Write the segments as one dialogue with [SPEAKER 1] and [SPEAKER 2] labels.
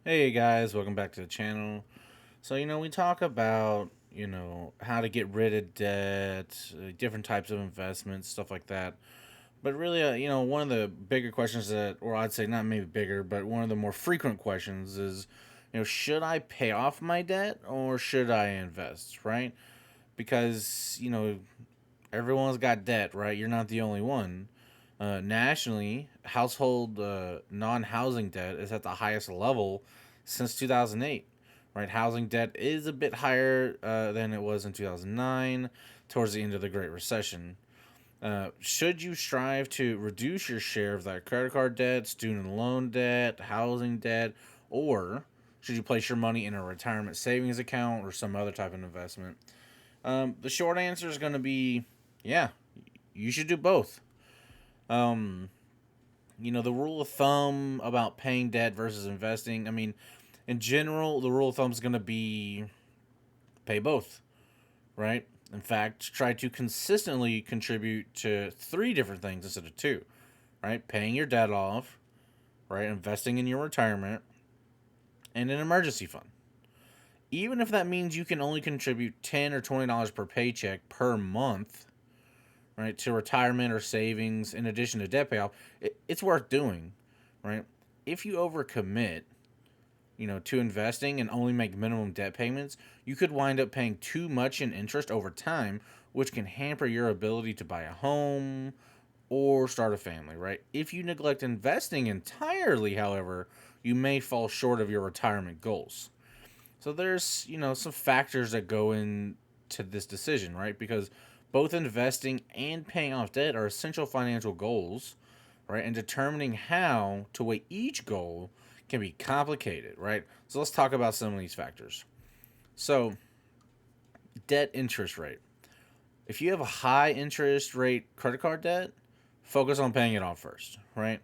[SPEAKER 1] Hey guys, welcome back to the channel. So, we talk about, how to get rid of debt, different types of investments, stuff like that. But really, one of the bigger questions that, or I'd say not maybe bigger, but one of the more frequent questions is, should I pay off my debt or should I invest, right? Because, everyone's got debt, right? You're not the only one. Nationally, household non-housing debt is at the highest level since 2008. Right, housing debt is a bit higher than it was in 2009, towards the end of the Great Recession. Should you strive to reduce your share of that credit card debt, student loan debt, housing debt, or should you place your money in a retirement savings account or some other type of investment? The short answer is going to be, yeah, you should do both. Um, the rule of thumb about paying debt versus investing. I mean, in general, the rule of thumb is going to be pay both, right? In fact, try to consistently contribute to three different things instead of two, right? Paying your debt off, right? Investing in your retirement, and an emergency fund. Even if that means you can only contribute $10 or $20 per paycheck per month, right, to retirement or savings in addition to debt payoff, it's worth doing, right? If you overcommit, to investing and only make minimum debt payments, you could wind up paying too much in interest over time, which can hamper your ability to buy a home or start a family, right? If you neglect investing entirely, however, you may fall short of your retirement goals. So there's, some factors that go into this decision, right? Because both investing and paying off debt are essential financial goals, right? And determining how to weigh each goal can be complicated, right? So let's talk about some of these factors. So, debt interest rate. If you have a high interest rate credit card debt, focus on paying it off first, right?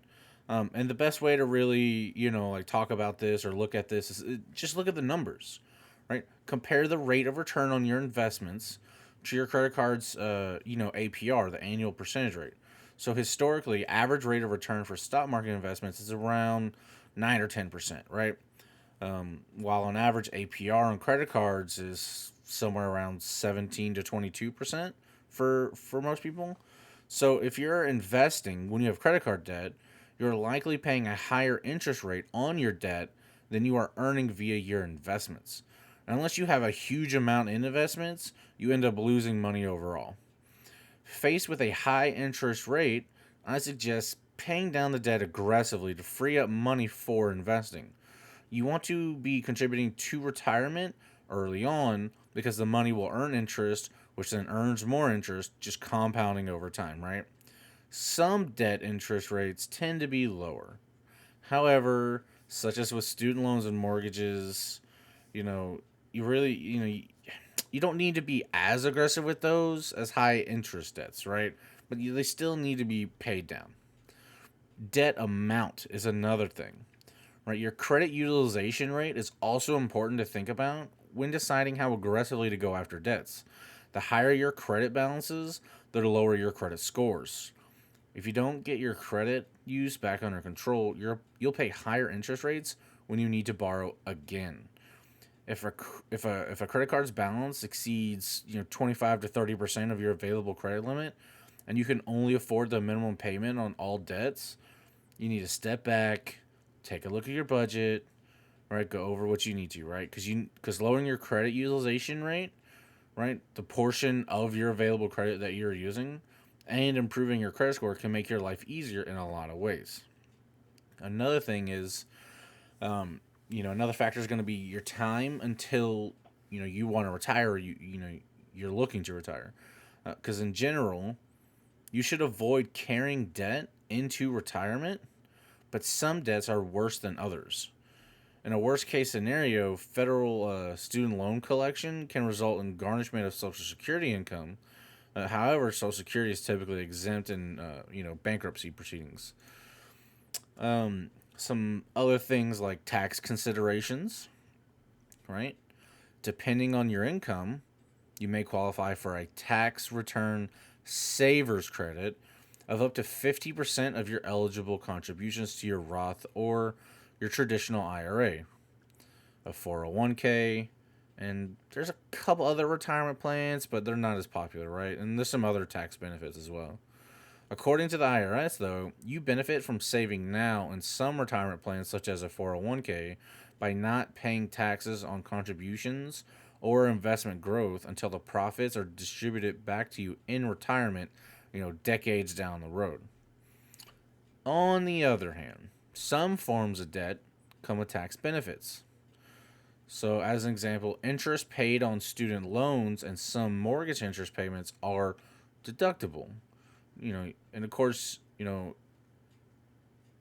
[SPEAKER 1] And the best way to really, like talk about this or look at this is just look at the numbers, right? Compare the rate of return on your investments to your credit card's, APR, the annual percentage rate. So historically, average rate of return for stock market investments is around 9 or 10%, right? While on average APR on credit cards is somewhere around 17 to 22% for most people. So if you're investing when you have credit card debt, you're likely paying a higher interest rate on your debt than you are earning via your investments. Unless you have a huge amount in investments, you end up losing money overall. Faced with a high interest rate, I suggest paying down the debt aggressively to free up money for investing. You want to be contributing to retirement early on because the money will earn interest, which then earns more interest, just compounding over time, right? Some debt interest rates tend to be lower. However, such as with student loans and mortgages, you know, you really, you don't need to be as aggressive with those as high interest debts, right? But they still need to be paid down. Debt amount is another thing, right? Your credit utilization rate is also important to think about when deciding how aggressively to go after debts. The higher your credit balances, the lower your credit scores. If you don't get your credit use back under control, you'll pay higher interest rates when you need to borrow again. If a credit card's balance exceeds 25 to 30% of your available credit limit, and you can only afford the minimum payment on all debts, you need to step back, take a look at your budget, right? Go over what you need to, right? Because lowering your credit utilization rate, right, the portion of your available credit that you're using, and improving your credit score can make your life easier in a lot of ways. Another thing is, another factor is going to be your time until you want to retire, or you're looking to retire. Because in general, you should avoid carrying debt into retirement, but some debts are worse than others. In a worst case scenario, federal student loan collection can result in garnishment of Social Security income. However, Social Security is typically exempt in bankruptcy proceedings. Some other things like tax considerations, right? Depending on your income, you may qualify for a tax return savers credit of up to 50% of your eligible contributions to your Roth or your traditional IRA. a 401k, and there's a couple other retirement plans, but they're not as popular, right? And there's some other tax benefits as well. According to the IRS, though, you benefit from saving now in some retirement plans, such as a 401k, by not paying taxes on contributions or investment growth until the profits are distributed back to you in retirement, decades down the road. On the other hand, some forms of debt come with tax benefits. So, as an example, interest paid on student loans and some mortgage interest payments are deductible. And of course,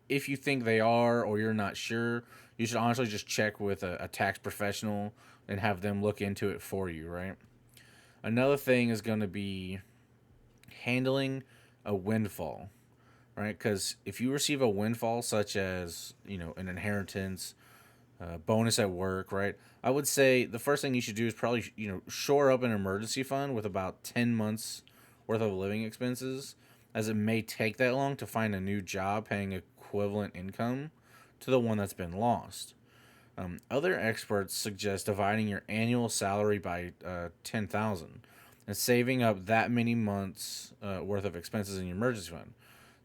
[SPEAKER 1] if you think they are or you're not sure, you should honestly just check with a tax professional and have them look into it for you, right? Another thing is going to be handling a windfall, right? Because if you receive a windfall, such as, an inheritance, bonus at work, right? I would say the first thing you should do is probably, shore up an emergency fund with about 10 months worth of living expenses, as it may take that long to find a new job paying equivalent income to the one that's been lost. Other experts suggest dividing your annual salary by 10,000 and saving up that many months worth of expenses in your emergency fund.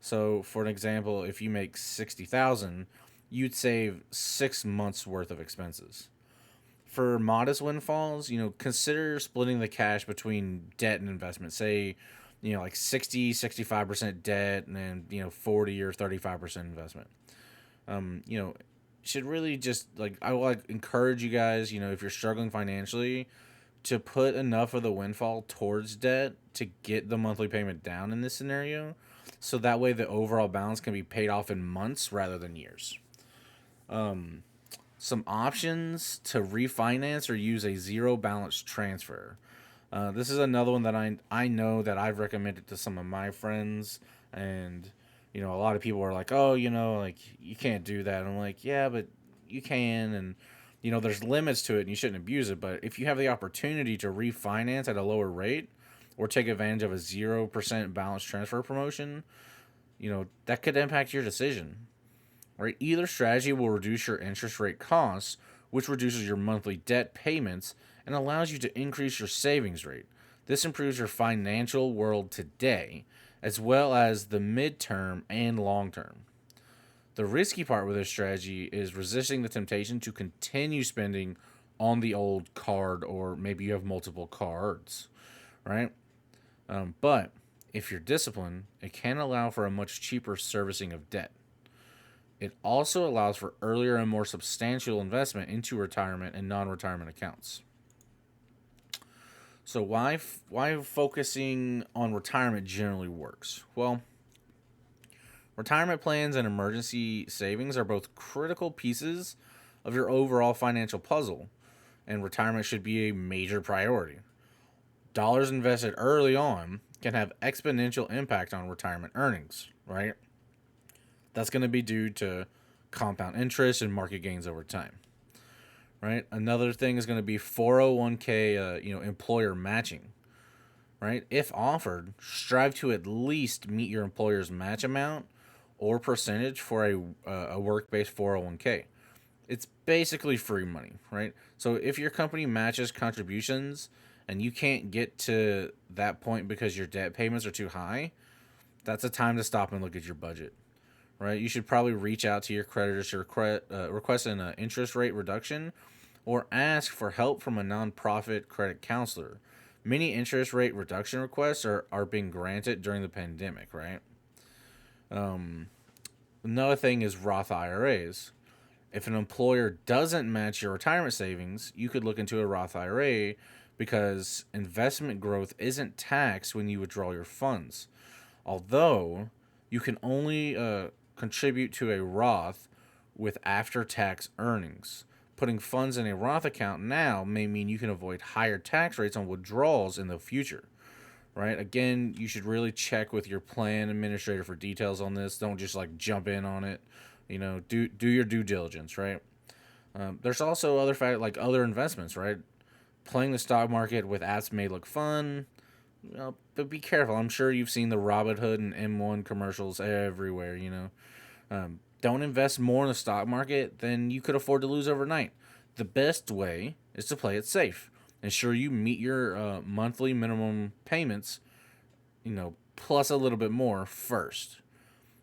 [SPEAKER 1] So, for an example, if you make 60,000, you'd save 6 months worth of expenses. For modest windfalls, consider splitting the cash between debt and investment. Say, like 65% debt and then, 40 or 35% investment. Should really just I will encourage you guys, if you're struggling financially, to put enough of the windfall towards debt to get the monthly payment down in this scenario. So that way the overall balance can be paid off in months rather than years. Some options to refinance or use a zero balance transfer. This is another one that I know that I've recommended to some of my friends, and a lot of people are like, oh, you can't do that. I'm like, yeah, but you can, and there's limits to it, and you shouldn't abuse it. But if you have the opportunity to refinance at a lower rate or take advantage of a 0% balance transfer promotion, that could impact your decision. Right? Either strategy will reduce your interest rate costs, which reduces your monthly debt payments and allows you to increase your savings rate. This improves your financial world today, as well as the midterm and long term. The risky part with this strategy is resisting the temptation to continue spending on the old card, or maybe you have multiple cards, right? But if you're disciplined, it can allow for a much cheaper servicing of debt. It also allows for earlier and more substantial investment into retirement and non-retirement accounts. So why focusing on retirement generally works? Well, retirement plans and emergency savings are both critical pieces of your overall financial puzzle, and retirement should be a major priority. Dollars invested early on can have exponential impact on retirement earnings, right? That's going to be due to compound interest and market gains over time, right? Another thing is going to be 401k, employer matching, right? If offered, strive to at least meet your employer's match amount or percentage for a work-based 401k. It's basically free money, right? So if your company matches contributions and you can't get to that point because your debt payments are too high, that's a time to stop and look at your budget, right? You should probably reach out to your creditors to request an interest rate reduction or ask for help from a nonprofit credit counselor. Many interest rate reduction requests are being granted during the pandemic, right? Another thing is Roth IRAs. If an employer doesn't match your retirement savings, you could look into a Roth IRA because investment growth isn't taxed when you withdraw your funds. Although you can only contribute to a Roth with after tax earnings. Putting funds in a Roth account now may mean you can avoid higher tax rates on withdrawals in the future. Right? Again, you should really check with your plan administrator for details on this. Don't just jump in on it. Do your due diligence, right? There's also other other investments, right? Playing the stock market with apps may look fun, but be careful. I'm sure you've seen the Robinhood and M1 commercials everywhere. Don't invest more in the stock market than you could afford to lose overnight. The best way is to play it safe. Ensure you meet your monthly minimum payments, plus a little bit more first.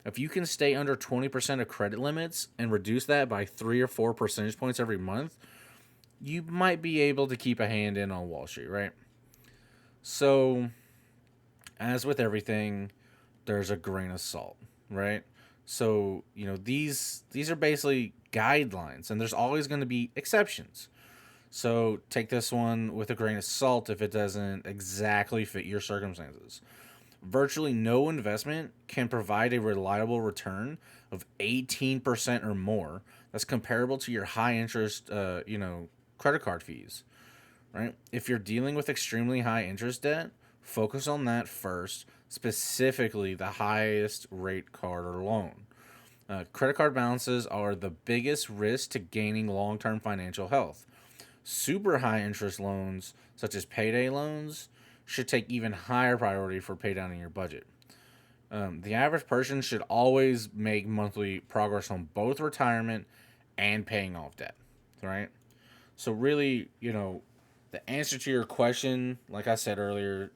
[SPEAKER 1] If you can stay under 20% of credit limits and reduce that by 3 or 4 percentage points every month, you might be able to keep a hand in on Wall Street, right? So, as with everything, there's a grain of salt, right? So, these are basically guidelines, and there's always going to be exceptions. So, take this one with a grain of salt if it doesn't exactly fit your circumstances. Virtually no investment can provide a reliable return of 18% or more that's comparable to your high interest, credit card fees, right? If you're dealing with extremely high interest debt, focus on that first, specifically the highest rate card or loan. Credit card balances are the biggest risk to gaining long term financial health. Super high interest loans, such as payday loans, should take even higher priority for pay down in your budget. The average person should always make monthly progress on both retirement and paying off debt, right? So, really, the answer to your question, like I said earlier,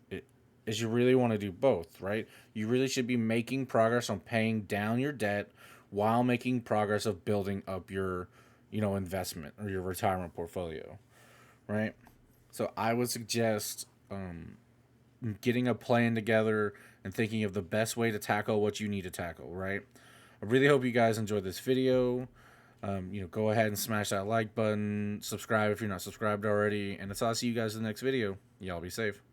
[SPEAKER 1] is you really want to do both, right? You really should be making progress on paying down your debt while making progress of building up your, investment or your retirement portfolio, right? So I would suggest getting a plan together and thinking of the best way to tackle what you need to tackle, right? I really hope you guys enjoyed this video. Go ahead and smash that like button, subscribe if you're not subscribed already, and until I see you guys in the next video, y'all be safe.